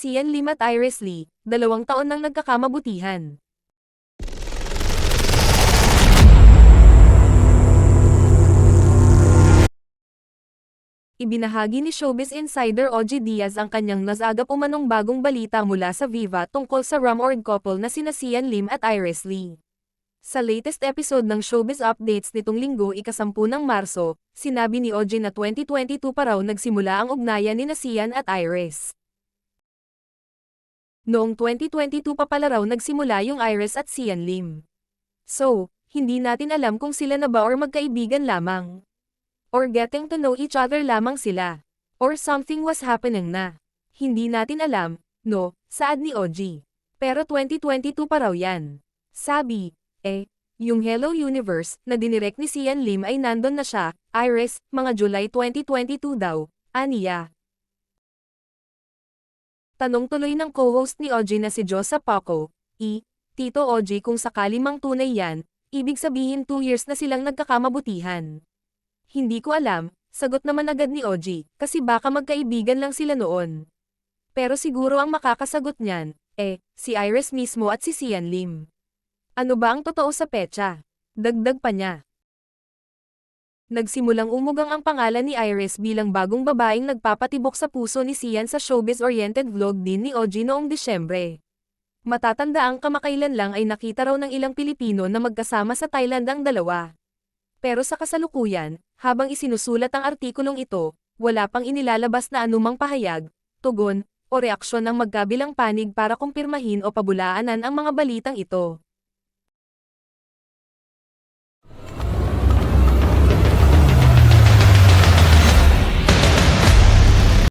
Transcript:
Sian Lim at Iris Lee, 2 taon nang nagkakamabutihan. Ibinahagi ni Showbiz Insider OG Diaz ang kanyang nasagap umanong bagong balita mula sa Viva tungkol sa rumored couple na sina Sian Lim at Iris Lee. Sa latest episode ng Showbiz Updates nitong linggo ika-10 ng Marso, sinabi ni OG na 2022 pa raw nagsimula ang ugnayan nina Sian at Iris. Noong 2022 pa pala raw nagsimula yung Iris at Sian Lim. So, hindi natin alam kung sila na ba or magkaibigan lamang. Or getting to know each other lamang sila. Or something was happening na. Hindi natin alam, no, saad ni OG. Pero 2022 pa raw yan. Sabi, yung Hello Universe na dinirect ni Sian Lim ay nandon na siya, Iris, mga July 2022 daw, aniya. Tanong tuloy ng co-host ni OG na si Josa Paco, Tito OG kung sakali mang tunay yan, ibig sabihin 2 years na silang nagkakamabutihan. Hindi ko alam, sagot naman agad ni OG, kasi baka magkaibigan lang sila noon. Pero siguro ang makakasagot niyan, si Iris mismo at si Sian Lim. Ano ba ang totoo sa petsa? Dagdag pa niya. Nagsimulang umugang ang pangalan ni Iris bilang bagong babaeng nagpapatibok sa puso ni Sian sa showbiz-oriented vlog din ni OG noong Disyembre. Matatanda ang kamakailan lang ay nakita raw ng ilang Pilipino na magkasama sa Thailand ang dalawa. Pero sa kasalukuyan, habang isinusulat ang artikulong ito, wala pang inilalabas na anumang pahayag, tugon, o reaksyon ng magkabilang panig para kumpirmahin o pabulaanan ang mga balitang ito.